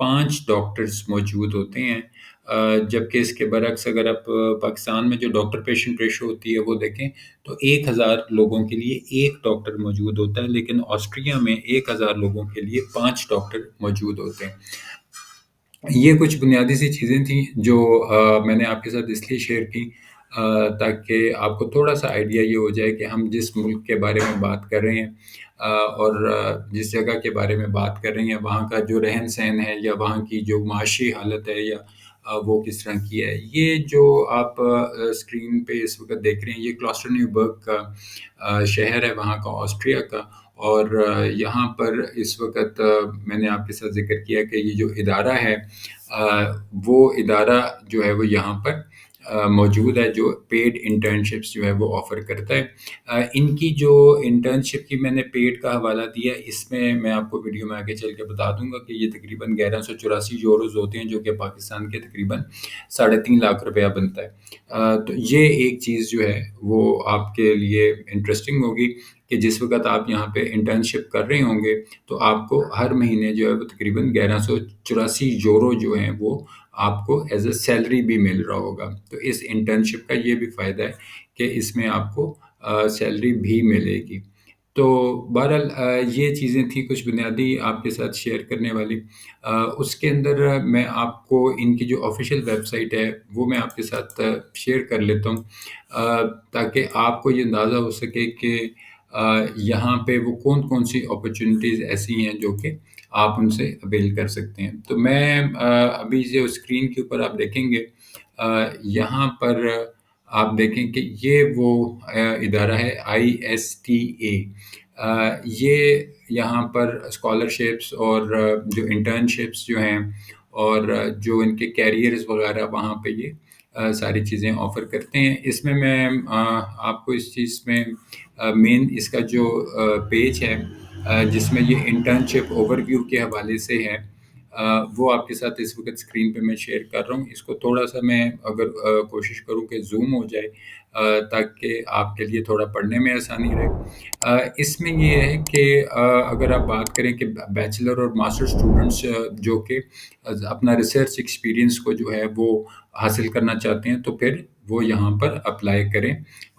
5 doctors موجود ہوتے ہیں، جبکہ اس کے برعکس اگر آپ پاکستان میں جو ڈاکٹر پیشنٹ ریشو ہوتی ہے وہ دیکھیں تو 1000 لوگوں کے لیے 1 ڈاکٹر موجود ہوتا ہے، لیکن آسٹریا میں 1000 لوگوں کے لیے 5 ڈاکٹر موجود ہوتے ہیں۔ یہ کچھ بنیادی سی چیزیں تھیں جو میں نے آپ کے ساتھ اس لیے شیئر کی تاکہ آپ کو تھوڑا سا آئیڈیا یہ ہو جائے کہ ہم جس ملک کے بارے میں بات کر رہے ہیں اور جس جگہ کے بارے میں بات کر رہے ہیں وہاں کا جو رہن سہن ہے یا وہاں کی جو معاشی حالت ہے یا وہ کس طرح کی ہے۔ یہ جو آپ اسکرین پہ اس وقت دیکھ رہے ہیں یہ کلاسٹرنیوبرگ کا شہر ہے وہاں کا، آسٹریا کا، اور یہاں پر اس وقت میں نے آپ کے ساتھ ذکر کیا کہ یہ جو ادارہ ہے وہ ادارہ جو ہے وہ یہاں پر موجود ہے جو پیڈ انٹرنشپس جو ہے وہ آفر کرتا ہے۔ ان کی جو انٹرنشپ کی میں نے پیڈ کا حوالہ دیا، اس میں آپ کو ویڈیو میں آگے چل کے بتا دوں گا کہ یہ تقریباً 1184 یوروز ہوتے ہیں جو کہ پاکستان کے تقریباً 3.5 لاکھ روپیہ بنتا ہے۔ تو یہ ایک چیز جو ہے وہ آپ کے لیے انٹرسٹنگ ہوگی کہ جس وقت آپ یہاں پہ انٹرنشپ کر رہے ہوں گے تو آپ کو ہر مہینے جو ہے وہ تقریباً 1184 یورو جو ہیں وہ آپ کو ایز اے سیلری بھی مل رہا ہوگا۔ تو اس انٹرنشپ کا یہ بھی فائدہ ہے کہ اس میں آپ کو سیلری بھی ملے گی۔ تو بہرحال یہ چیزیں تھیں کچھ بنیادی آپ کے ساتھ شیئر کرنے والی۔ اس کے اندر میں آپ کو ان کی جو آفیشیل ویب سائٹ ہے وہ میں آپ کے ساتھ شیئر کر لیتا ہوں تاکہ آپ کو یہ اندازہ ہو سکے کہ یہاں پہ وہ کون کون سی اپرچونیٹیز ایسی ہیں جو کہ آپ ان سے اویل کر سکتے ہیں۔ تو میں ابھی جو اسکرین کے اوپر آپ دیکھیں گے یہاں پر آپ دیکھیں کہ یہ وہ ادارہ ہے ISTA۔ یہ یہاں پر اسکالرشپس اور جو انٹرنشپس جو ہیں اور جو ان کے کیریئرز وغیرہ وہاں پہ یہ ساری چیزیں آفر کرتے ہیں۔ اس میں آپ کو اس چیز میں مین اس کا جو پیج ہے جس میں یہ انٹرنشپ اوور ویو کے حوالے سے ہے وہ آپ کے ساتھ اس وقت اسکرین پہ میں شیئر کر رہا ہوں۔ اس کو تھوڑا سا میں اگر کوشش کروں کہ زوم ہو جائے تاکہ آپ کے لیے تھوڑا پڑھنے میں آسانی رہے۔ اس میں یہ ہے کہ اگر آپ بات کریں کہ بیچلر اور ماسٹر اسٹوڈنٹس جو کہ اپنا ریسرچ ایکسپیرینس کو جو ہے وہ حاصل کرنا چاہتے ہیں تو پھر وہ یہاں پر اپلائی کریں۔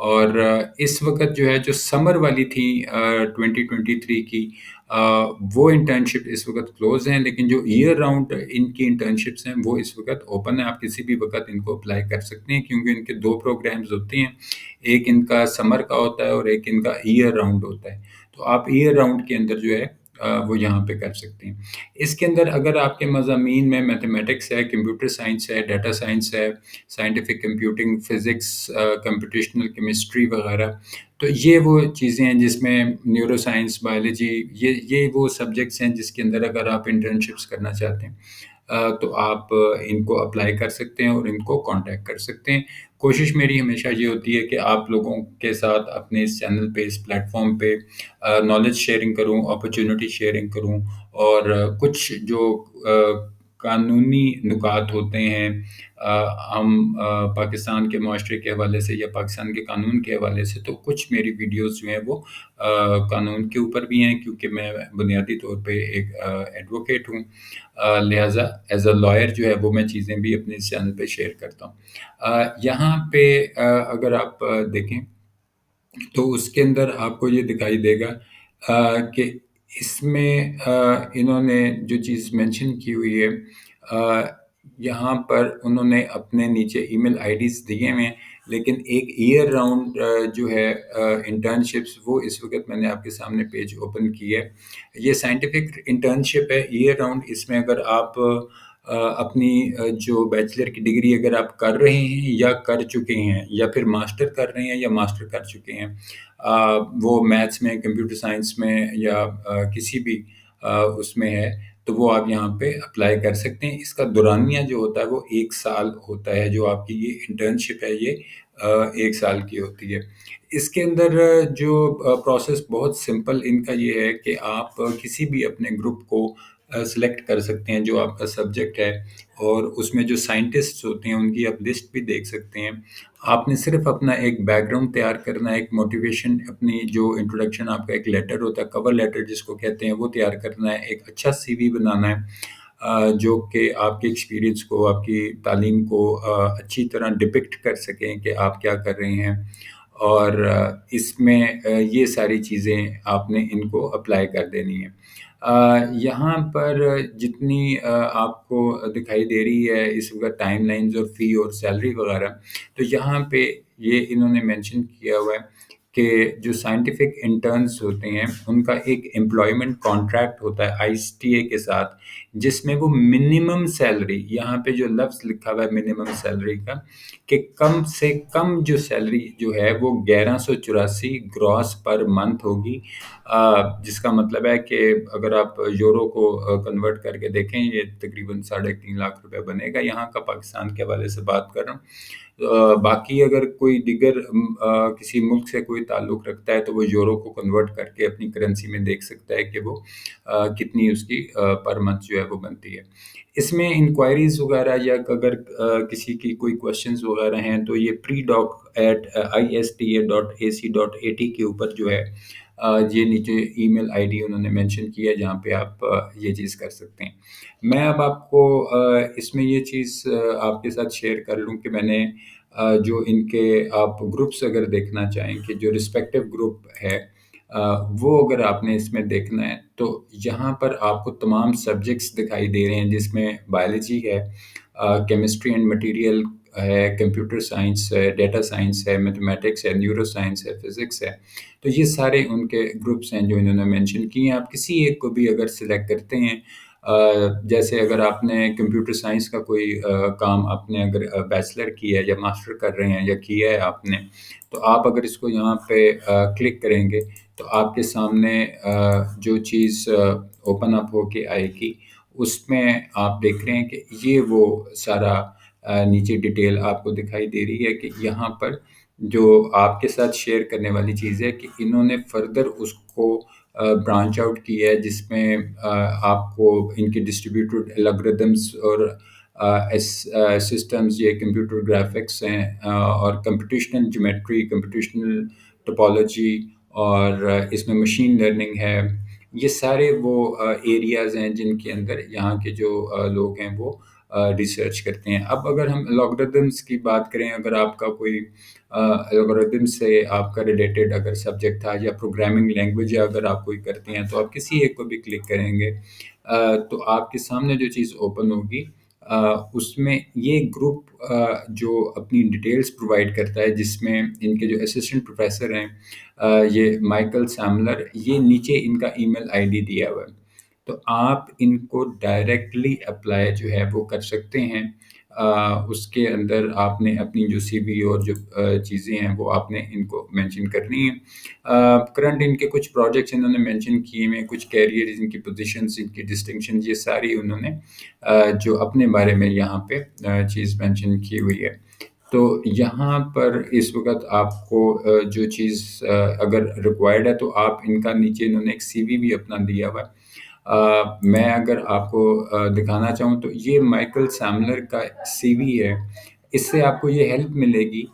اور اس وقت جو ہے جو سمر والی تھی 2023 کی وہ انٹرنشپ اس وقت کلوز ہیں، لیکن جو ایئر راؤنڈ ان کی انٹرنشپس ہیں وہ اس وقت اوپن ہیں۔ آپ کسی بھی وقت ان کو اپلائی کر سکتے ہیں کیونکہ ان کے 2 پروگرامز ہوتے ہیں، ایک ان کا سمر کا ہوتا ہے اور ایک ان کا ایئر راؤنڈ ہوتا ہے۔ تو آپ ایئر راؤنڈ کے اندر جو ہے وہ یہاں پہ کر سکتے ہیں۔ اس کے اندر اگر آپ کے مضامین میں میتھمیٹکس ہے، کمپیوٹر سائنس ہے، ڈیٹا سائنس ہے، scientific computing, physics, computational chemistry وغیرہ، تو یہ وہ چیزیں ہیں جس میں نیورو سائنس، بایولوجی، یہ وہ سبجیکٹس ہیں جس کے اندر اگر آپ انٹرنشپس کرنا چاہتے ہیں تو آپ ان کو اپلائی کر سکتے ہیں اور ان کو کانٹیکٹ کر سکتے ہیں۔ کوشش میری ہمیشہ یہ ہوتی ہے کہ آپ لوگوں کے ساتھ اپنے اس چینل پہ، اس پلیٹ فارم پہ نالج شیئرنگ کروں، اپرچونٹی شیئرنگ کروں اور کچھ جو قانونی نکات ہوتے ہیں ہم پاکستان کے معاشرے کے حوالے سے یا پاکستان کے قانون کے حوالے سے، تو کچھ میری ویڈیوز جو ہیں وہ قانون کے اوپر بھی ہیں کیونکہ میں بنیادی طور پہ ایک ایڈوکیٹ ہوں، لہٰذا ایز اے لائر جو ہے وہ میں چیزیں بھی اپنے اس چینل پہ شیئر کرتا ہوں۔ یہاں پہ اگر آپ دیکھیں تو اس کے اندر آپ کو یہ دکھائی دے گا کہ اس میں انہوں نے جو چیز مینشن کی ہوئی ہے یہاں پر انہوں نے اپنے نیچے ای میل آئی ڈیز دیے ہوئے ہیں، لیکن ایک ایئر راؤنڈ جو ہے انٹرنشپس وہ اس وقت میں نے آپ کے سامنے پیج اوپن کی ہے۔ یہ سائنٹیفک انٹرنشپ ہے ایئر راؤنڈ۔ اس میں اگر آپ اپنی جو بیچلر کی ڈگری اگر آپ کر رہے ہیں یا کر چکے ہیں یا پھر ماسٹر کر رہے ہیں یا ماسٹر کر چکے ہیں، وہ میتھس میں، کمپیوٹر سائنس میں یا کسی بھی اس میں ہے تو وہ آپ یہاں پہ اپلائی کر سکتے ہیں۔ اس کا دورانیہ جو ہوتا ہے وہ 1 سال ہوتا ہے، جو آپ کی یہ انٹرنشپ ہے یہ 1 سال کی ہوتی ہے۔ اس کے اندر جو پروسیس بہت سمپل ان کا یہ ہے کہ آپ کسی بھی اپنے گروپ کو سلیکٹ کر سکتے ہیں جو آپ کا سبجیکٹ ہے، اور اس میں جو سائنٹسٹ ہوتے ہیں ان کی آپ لسٹ بھی دیکھ سکتے ہیں۔ آپ نے صرف اپنا ایک بیک گراؤنڈ تیار کرنا ہے، ایک موٹیویشن، اپنی جو انٹروڈکشن آپ کا ایک لیٹر ہوتا ہے، کور لیٹر جس کو کہتے ہیں، وہ تیار کرنا ہے، ایک اچھا CV بنانا ہے، جو کہ آپ کے ایکسپیرئنس کو، آپ کی تعلیم کو اچھی طرح ڈپکٹ کر سکیں کہ آپ کیا کر رہے ہیں، اور اس میں یہ ساری چیزیں آپ نے ان کو اپلائی کر دینی ہیں۔ یہاں پر جتنی آپ کو دکھائی دے رہی ہے اس وقت ٹائم لائنز اور فی اور سیلری وغیرہ، تو یہاں پہ یہ انہوں نے مینشن کیا ہوا ہے کہ جو سائنٹیفک انٹرنز ہوتے ہیں ان کا ایک امپلائمنٹ کانٹریکٹ ہوتا ہے آئی ایس ٹی اے کے ساتھ، جس میں وہ منیمم سیلری، یہاں پہ جو لفظ لکھا ہوا ہے منیمم سیلری کا، کہ کم سے کم جو سیلری جو ہے وہ 1184 گراس پر منتھ ہوگی، جس کا مطلب ہے کہ اگر آپ یورو کو کنورٹ کر کے دیکھیں، یہ تقریباً 3.5 لاکھ روپے بنے گا یہاں کا، پاکستان کے حوالے سے بات کر رہا ہوں۔ باقی اگر کوئی دیگر کسی ملک سے کوئی تعلق رکھتا ہے تو وہ یورو کو کنورٹ کر کے اپنی کرنسی میں دیکھ سکتا ہے کہ وہ کتنی اس کی پر منتھ جو ہے وہ بنتی ہے۔ اس میں انکوائریز وغیرہ یا اگر کسی کی کوئی کوشچنز وغیرہ ہیں تو یہ predoc@ista.ac.at کے اوپر جو ہے یہ نیچے ای میل آئی ڈی انہوں نے مینشن کیا ہے جہاں پہ آپ یہ چیز کر سکتے ہیں۔ میں اب آپ کو اس میں یہ چیز آپ کے ساتھ شیئر کر لوں کہ میں نے جو ان کے آپ گروپس اگر دیکھنا چاہیں کہ جو رسپیکٹو گروپ ہے، وہ اگر آپ نے اس میں دیکھنا ہے تو یہاں پر آپ کو تمام سبجیکٹس دکھائی دے رہے ہیں، جس میں بایولوجی ہے، کیمسٹری اینڈ مٹیریل ہے، کمپیوٹر سائنس ہے، ڈیٹا سائنس ہے، میتھمیٹکس ہے، نیورو سائنس ہے، فزکس ہے۔ تو یہ سارے ان کے گروپس ہیں جو انہوں نے مینشن کیے ہیں۔ آپ کسی ایک کو بھی اگر سلیکٹ کرتے ہیں، جیسے اگر آپ نے کمپیوٹر سائنس کا کوئی کام آپ نے اگر بیچلر کیا ہے یا ماسٹر کر رہے ہیں یا کیا ہے آپ نے، تو آپ اگر اس کو یہاں پہ کلک کریں گے تو آپ کے سامنے جو چیز اوپن اپ ہو کے آئے گی، اس میں آپ دیکھ رہے ہیں کہ یہ وہ سارا نیچے ڈیٹیل آپ کو دکھائی دے رہی ہے کہ یہاں پر جو آپ کے ساتھ شیئر کرنے والی چیز ہے کہ انہوں نے فردر اس کو برانچ آؤٹ کیا ہے، جس میں آپ کو ان کی ڈسٹریبیوٹڈ الگریدمس اور سسٹمز، یہ کمپیوٹر گرافکس ہیں، اور کمپٹیشنل جیومیٹری، کمپٹیشنل ٹپالوجی، اور اس میں مشین لرننگ ہے۔ یہ سارے وہ ایریاز ہیں جن کے اندر یہاں کے جو لوگ ہیں وہ ریسرچ کرتے ہیں۔ اب اگر ہم الگوریدمس کی بات کریں، اگر آپ کا کوئی الگوریدم سے آپ کا ریلیٹڈ اگر سبجیکٹ تھا یا پروگرامنگ لینگویج اگر آپ کوئی کرتے ہیں، تو آپ کسی ایک کو بھی کلک کریں گے تو آپ کے سامنے جو چیز اوپن ہوگی اس میں یہ گروپ جو اپنی ڈیٹیلز پرووائڈ کرتا ہے، جس میں ان کے جو اسسٹنٹ پروفیسر ہیں، یہ مائیکل سیملر، یہ نیچے ان کا ای میل آئی ڈی دیا ہوا ہے، تو آپ ان کو ڈائریکٹلی اپلائی جو ہے وہ کر سکتے ہیں۔ اس کے اندر آپ نے اپنی جو سی وی اور جو چیزیں ہیں وہ آپ نے ان کو مینشن کرنی ہیں۔ کرنٹ ان کے کچھ پروجیکٹس انہوں نے مینشن کیے ہیں، کچھ کیریئرز، ان کی پوزیشنز، ان کی ڈسٹنکشن، یہ ساری انہوں نے جو اپنے بارے میں یہاں پہ چیز مینشن کی ہوئی ہے۔ تو یہاں پر اس وقت آپ کو جو چیز اگر ریکوائرڈ ہے تو آپ ان کا نیچے انہوں نے ایک سی وی بھی اپنا دیا ہوا ہے۔ میں اگر آپ کو دکھانا چاہوں تو یہ مائیکل سیملر کا سی وی ہے۔ اس سے آپ کو یہ ہیلپ ملے گی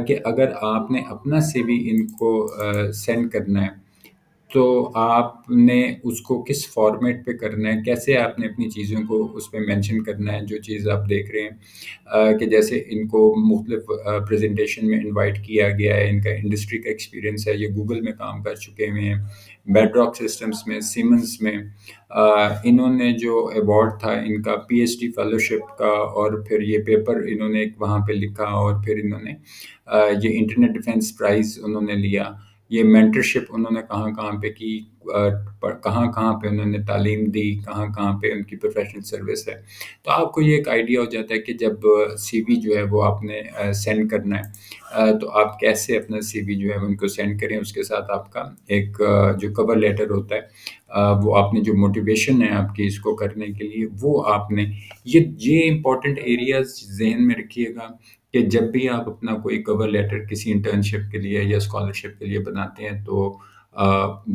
کہ اگر آپ نے اپنا سی وی ان کو سینڈ کرنا ہے تو آپ نے اس کو کس فارمیٹ پہ کرنا ہے، کیسے آپ نے اپنی چیزوں کو اس پہ مینشن کرنا ہے۔ جو چیز آپ دیکھ رہے ہیں کہ جیسے ان کو مختلف پریزنٹیشن میں انوائٹ کیا گیا ہے، ان کا انڈسٹری کا ایکسپیرینس ہے، یہ گوگل میں کام کر چکے ہوئے ہیں، بیڈ راک سسٹمز میں، سیمنز میں۔ انہوں نے جو ایوارڈ تھا ان کا پی ایچ ڈی فیلوشپ کا، اور پھر یہ پیپر انہوں نے وہاں پہ لکھا، اور پھر انہوں نے یہ انٹرنیٹ ڈیفینس پرائز انہوں نے لیا۔ یہ مینٹرشپ انہوں نے کہاں کہاں پہ کی، کہاں کہاں پہ انہوں نے تعلیم دی، کہاں کہاں پہ ان کی پروفیشنل سروس ہے۔ تو آپ کو یہ ایک آئیڈیا ہو جاتا ہے کہ جب سی وی جو ہے وہ آپ نے سینڈ کرنا ہے تو آپ کیسے اپنا سی وی جو ہے ان کو سینڈ کریں۔ اس کے ساتھ آپ کا ایک جو کور لیٹر ہوتا ہے، وہ آپ نے جو موٹیویشن ہے آپ کی اس کو کرنے کے لیے، وہ آپ نے یہ امپورٹنٹ ایریاز ذہن میں رکھیے گا کہ جب بھی آپ اپنا کوئی کور لیٹر کسی انٹرنشپ کے لیے یا اسکالرشپ کے لیے بناتے ہیں تو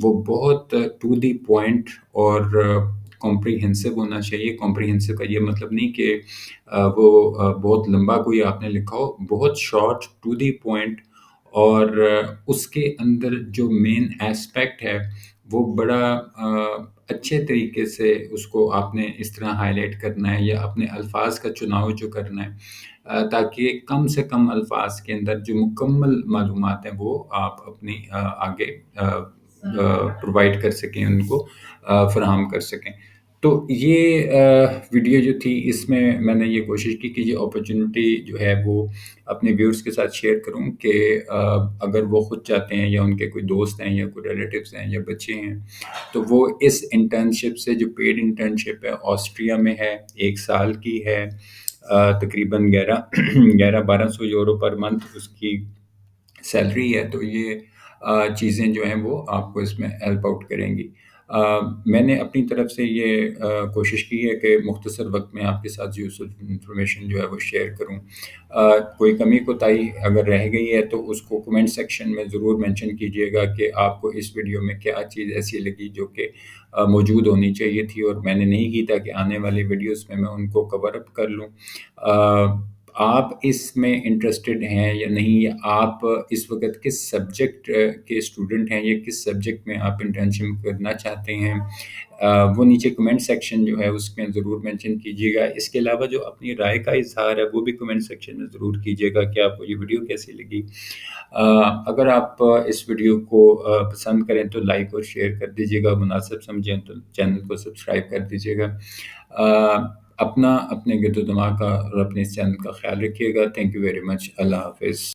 وہ بہت ٹو دی پوائنٹ اور کمپریہنسو ہونا چاہیے۔ کمپریہنسو کا یہ مطلب نہیں کہ وہ بہت لمبا کوئی آپ نے لکھا ہو، بہت شارٹ، ٹو دی پوائنٹ، اور اس کے اندر جو مین ایسپیکٹ ہے وہ بڑا اچھے طریقے سے اس کو آپ نے اس طرح ہائی لائٹ کرنا ہے یا اپنے الفاظ کا چناؤ جو کرنا ہے، تاکہ کم سے کم الفاظ کے اندر جو مکمل معلومات ہیں وہ آپ اپنی آگے پرووائڈ کر سکیں، ان کو فراہم کر سکیں۔ تو یہ ویڈیو جو تھی اس میں نے یہ کوشش کی کہ یہ اپرچونٹی جو ہے وہ اپنے ویورز کے ساتھ شیئر کروں کہ اگر وہ خود چاہتے ہیں یا ان کے کوئی دوست ہیں یا کوئی ریلیٹیوز ہیں یا بچے ہیں، تو وہ اس انٹرنشپ سے جو پیڈ انٹرنشپ ہے آسٹریا میں ہے، 1 سال کی ہے، تقریباً 1100-1200 یورو پر منتھ اس کی سیلری ہے، تو یہ چیزیں جو ہیں وہ آپ کو اس میں ہیلپ آؤٹ کریں گی۔ میں نے اپنی طرف سے یہ کوشش کی ہے کہ مختصر وقت میں آپ کے ساتھ یوزفل انفارمیشن جو ہے وہ شیئر کروں۔ کوئی کمی کوتاہی اگر رہ گئی ہے تو اس کو کمنٹ سیکشن میں ضرور مینشن کیجیے گا کہ آپ کو اس ویڈیو میں کیا چیز ایسی لگی جو کہ موجود ہونی چاہیے تھی اور میں نے نہیں کی، تاکہ آنے والی ویڈیوز میں ان کو کور اپ کر لوں۔ آپ اس میں انٹرسٹڈ ہیں یا نہیں، یا آپ اس وقت کس سبجیکٹ کے اسٹوڈنٹ ہیں یا کس سبجیکٹ میں آپ انٹرنشپ کرنا چاہتے ہیں، وہ نیچے کمنٹ سیکشن جو ہے اس میں ضرور مینشن کیجیے گا۔ اس کے علاوہ جو اپنی رائے کا اظہار ہے وہ بھی کمنٹ سیکشن میں ضرور کیجیے گا کہ آپ کو یہ ویڈیو کیسی لگی۔ اگر آپ اس ویڈیو کو پسند کریں تو لائک اور شیئر کر دیجیے گا، مناسب سمجھیں تو چینل کو سبسکرائب کر دیجیے گا۔ اپنے گرد و دماغ کا اور اپنے اس چینل کا خیال رکھیے گا۔ Thank you very much. اللہ حافظ۔